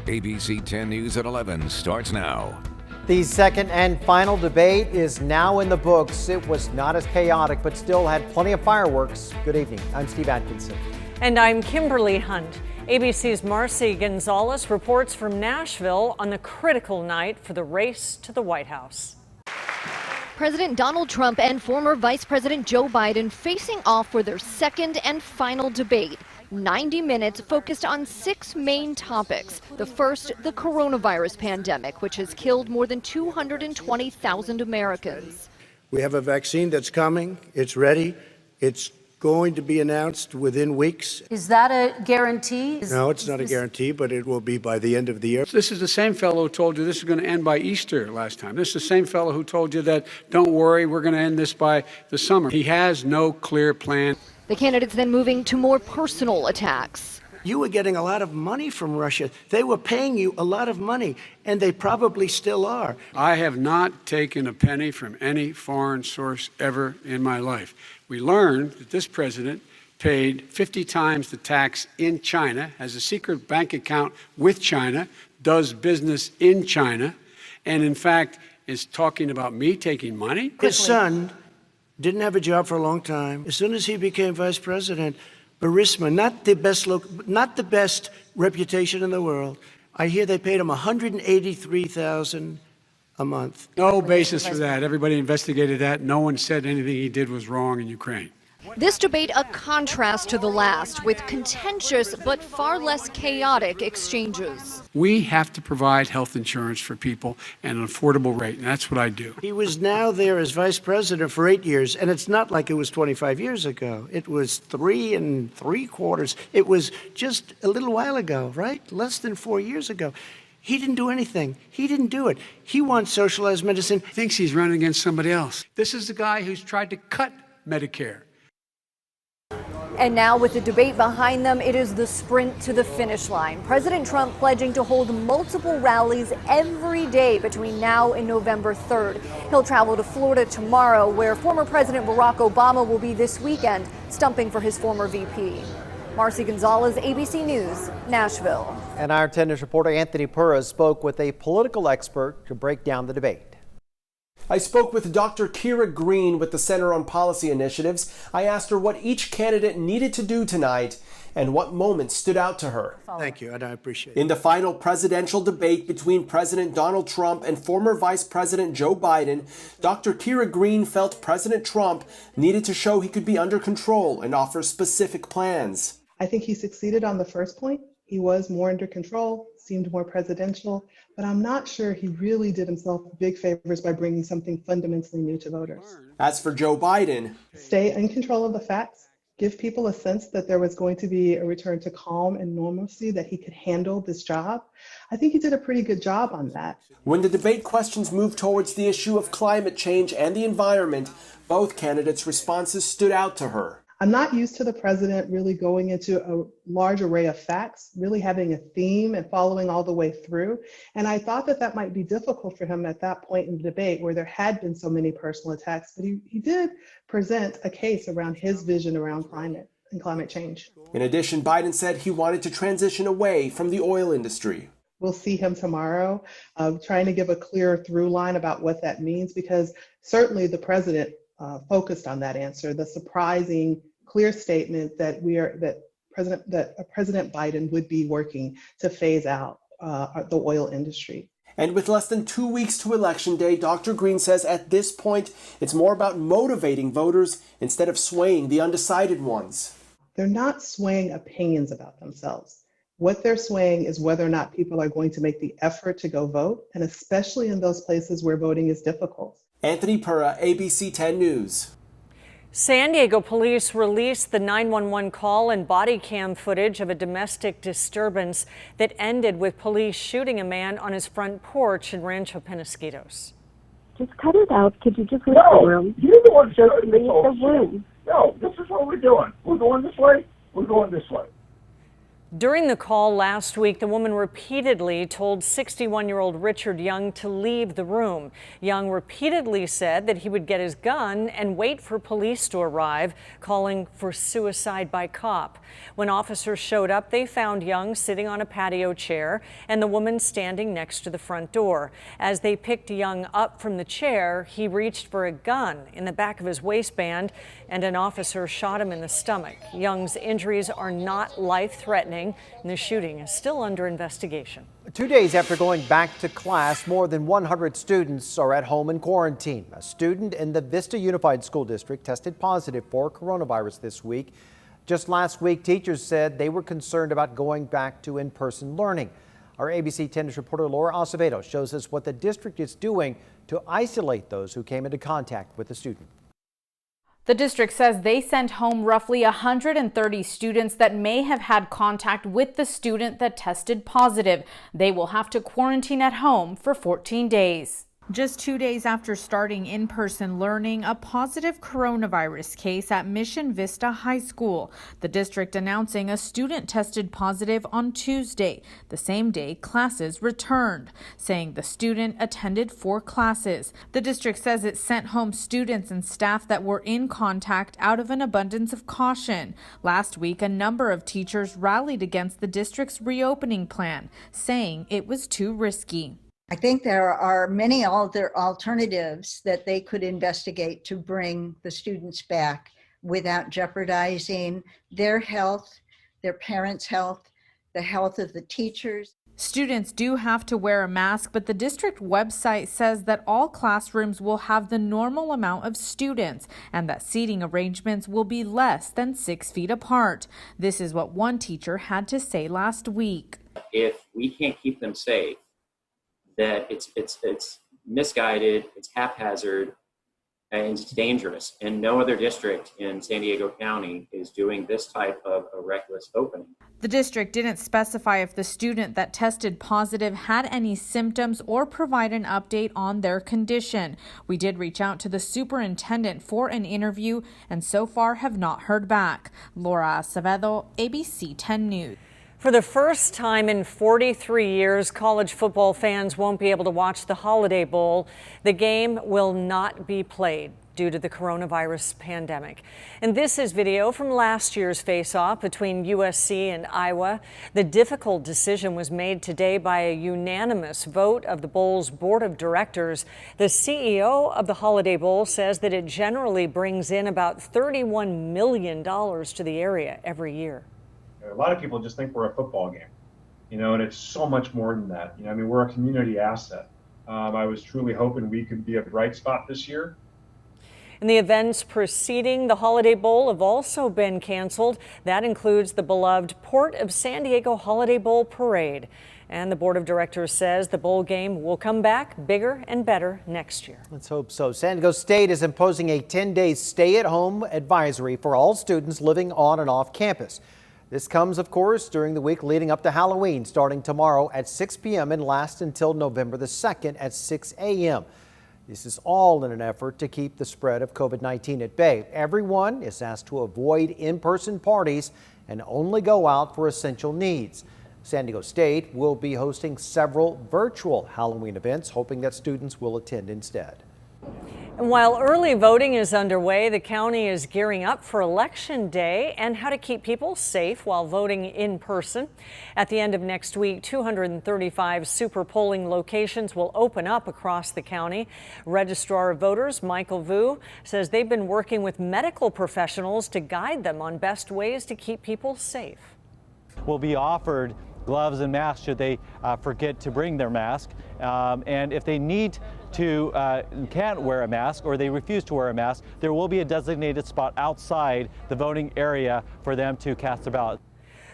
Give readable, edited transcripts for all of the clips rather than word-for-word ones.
ABC 10 News at 11 starts now. The second and final debate is now in the books. It was not as chaotic, but still had plenty of fireworks. Good evening. I'm Steve Atkinson. And I'm Kimberly Hunt. ABC's Marcy Gonzalez reports from Nashville on the critical night for the race to the White House. President Donald Trump and former Vice President Joe Biden facing off for their second and final debate. 90 minutes focused on 6 main topics. The first, the coronavirus pandemic, which has killed more than 220,000 Americans. We have a vaccine that's coming. It's ready. It's going to be announced within weeks. Is that a guarantee? No, it's not a guarantee, but it will be by the end of the year. This is the same fellow who told you this is going to end by Easter last time. This is the same fellow who told you that, don't worry, we're going to end this by the summer. He has no clear plan. The candidates then moving to more personal attacks. You were getting a lot of money from Russia. They were paying you a lot of money, and they probably still are. I have not taken a penny from any foreign source ever in my life. We learned that this president paid 50 times the tax in China, has a secret bank account with China, does business in China, and in fact is talking about me taking money. His son didn't have a job for a long time. As soon as he became vice president, Burisma, not the best reputation in the world. I hear they paid him $183,000 a month. No basis for that. Everybody investigated that. No one said anything he did was wrong in Ukraine. This debate a contrast to the last, with contentious but far less chaotic exchanges. We have to provide health insurance for people at an affordable rate, and that's what I do. He was now there as vice president for 8 years, and it's not like it was 25 years ago. It was 3 3/4. It was just a little while ago, right? Less than 4 years ago. He didn't do anything. He didn't do it. He wants socialized medicine. Thinks he's running against somebody else. This is the guy who's tried to cut Medicare. And now with the debate behind them, it is the sprint to the finish line. President Trump pledging to hold multiple rallies every day between now and November 3rd. He'll travel to Florida tomorrow, where former President Barack Obama will be this weekend, stumping for his former VP. Marcy Gonzalez, ABC News, Nashville. And our 10 News reporter Anthony Pura spoke with a political expert to break down the debate. I spoke with Dr. Kira Green with the Center on Policy Initiatives. I asked her what each candidate needed to do tonight and what moments stood out to her. Thank you, and I appreciate it. In the final presidential debate between President Donald Trump and former Vice President Joe Biden, Dr. Kira Green felt President Trump needed to show he could be under control and offer specific plans. I think he succeeded on the first point. He was more under control, seemed more presidential, but I'm not sure he really did himself big favors by bringing something fundamentally new to voters. As for Joe Biden, stay in control of the facts, give people a sense that there was going to be a return to calm and normalcy, that he could handle this job. I think he did a pretty good job on that. When the debate questions moved towards the issue of climate change and the environment, both candidates' responses stood out to her. I'm not used to the president really going into a large array of facts, really having a theme and following all the way through. And I thought that that might be difficult for him at that point in the debate where there had been so many personal attacks. But he did present a case around his vision around climate and climate change. In addition, Biden said he wanted to transition away from the oil industry. We'll see him tomorrow, trying to give a clear through line about what that means, because certainly the president focused on that answer, the surprising, clear statement that President Biden would be working to phase out the oil industry. And with less than 2 weeks to Election Day, Dr. Green says at this point, it's more about motivating voters instead of swaying the undecided ones. They're not swaying opinions about themselves. What they're swaying is whether or not people are going to make the effort to go vote, and especially in those places where voting is difficult. Anthony Pura, ABC 10 News. San Diego police released the 911 call and body cam footage of a domestic disturbance that ended with police shooting a man on his front porch in Rancho Penasquitos. Just cut it out. Could you just leave the room? You're the one just leave the room. No, this is what we're doing. We're going this way. We're going this way. During the call last week, the woman repeatedly told 61-year-old Richard Young to leave the room. Young repeatedly said that he would get his gun and wait for police to arrive, calling for suicide by cop. When officers showed up, they found Young sitting on a patio chair and the woman standing next to the front door. As they picked Young up from the chair, he reached for a gun in the back of his waistband and an officer shot him in the stomach. Young's injuries are not life-threatening, and the shooting is still under investigation. 2 days after going back to class, more than 100 students are at home in quarantine. A student in the Vista Unified School District tested positive for coronavirus this week. Just last week, teachers said they were concerned about going back to in-person learning. Our ABC 10 News reporter Laura Acevedo shows us what the district is doing to isolate those who came into contact with the student. The district says they sent home roughly 130 students that may have had contact with the student that tested positive. They will have to quarantine at home for 14 days. Just 2 days after starting in-person learning, a positive coronavirus case at Mission Vista High School. The district announcing a student tested positive on Tuesday, the same day classes returned, saying the student attended 4 classes. The district says it sent home students and staff that were in contact out of an abundance of caution. Last week, a number of teachers rallied against the district's reopening plan, saying it was too risky. I think there are many other alternatives that they could investigate to bring the students back without jeopardizing their health, their parents' health, the health of the teachers. Students do have to wear a mask, but the district website says that all classrooms will have the normal amount of students and that seating arrangements will be less than 6 feet apart. This is what one teacher had to say last week. If we can't keep them safe, that it's misguided, it's haphazard, and it's dangerous. And no other district in San Diego County is doing this type of a reckless opening. The district didn't specify if the student that tested positive had any symptoms or provide an update on their condition. We did reach out to the superintendent for an interview and so far have not heard back. Laura Acevedo, ABC 10 News. For the first time in 43 years, college football fans won't be able to watch the Holiday Bowl. The game will not be played due to the coronavirus pandemic. And this is video from last year's face-off between USC and Iowa. The difficult decision was made today by a unanimous vote of the Bowl's board of directors. The CEO of the Holiday Bowl says that it generally brings in about $31 million to the area every year. A lot of people just think we're a football game, and it's so much more than that. I mean, we're a community asset. I was truly hoping we could be a bright spot this year. And the events preceding the Holiday Bowl have also been canceled. That includes the beloved Port of San Diego Holiday Bowl Parade. And the board of directors says the bowl game will come back bigger and better next year. Let's hope so. San Diego State is imposing a 10-day stay-at-home advisory for all students living on and off campus. This comes, of course, during the week leading up to Halloween, starting tomorrow at 6 p.m. and lasts until November the 2nd at 6 a.m. This is all in an effort to keep the spread of COVID-19 at bay. Everyone is asked to avoid in-person parties and only go out for essential needs. San Diego State will be hosting several virtual Halloween events, hoping that students will attend instead. And while early voting is underway, the county is gearing up for Election Day and how to keep people safe while voting in person. At the end of next week, 235 super polling locations will open up across the county. Registrar of Voters Michael Vu says they've been working with medical professionals to guide them on best ways to keep people safe. Will be offered gloves and masks should they forget to bring their mask. And if they need to can't wear a mask or they refuse to wear a mask, there will be a designated spot outside the voting area for them to cast their ballot.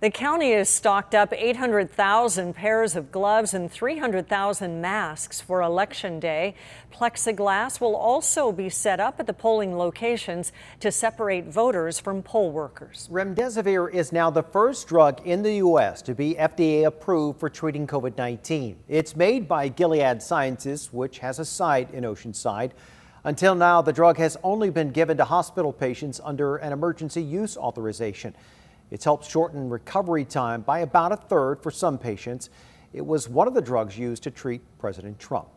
The county has stocked up 800,000 pairs of gloves and 300,000 masks for Election Day. Plexiglass will also be set up at the polling locations to separate voters from poll workers. Remdesivir is now the first drug in the U.S. to be FDA approved for treating COVID-19. It's made by Gilead Sciences, which has a site in Oceanside. Until now, the drug has only been given to hospital patients under an emergency use authorization. It's helped shorten recovery time by about a third for some patients. It was one of the drugs used to treat President Trump.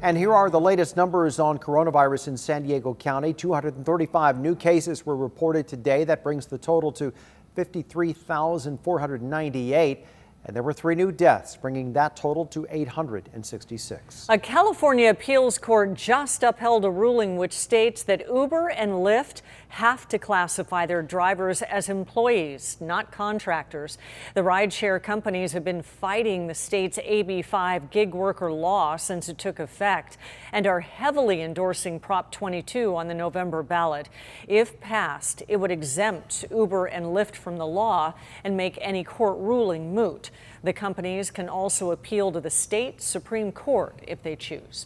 And here are the latest numbers on coronavirus in San Diego County. 235 new cases were reported today. That brings the total to 53,498. And there were 3 new deaths, bringing that total to 866. A California appeals court just upheld a ruling which states that Uber and Lyft have to classify their drivers as employees, not contractors. The rideshare companies have been fighting the state's AB 5 gig worker law since it took effect and are heavily endorsing Prop 22 on the November ballot. If passed, it would exempt Uber and Lyft from the law and make any court ruling moot. The companies can also appeal to the state Supreme Court if they choose.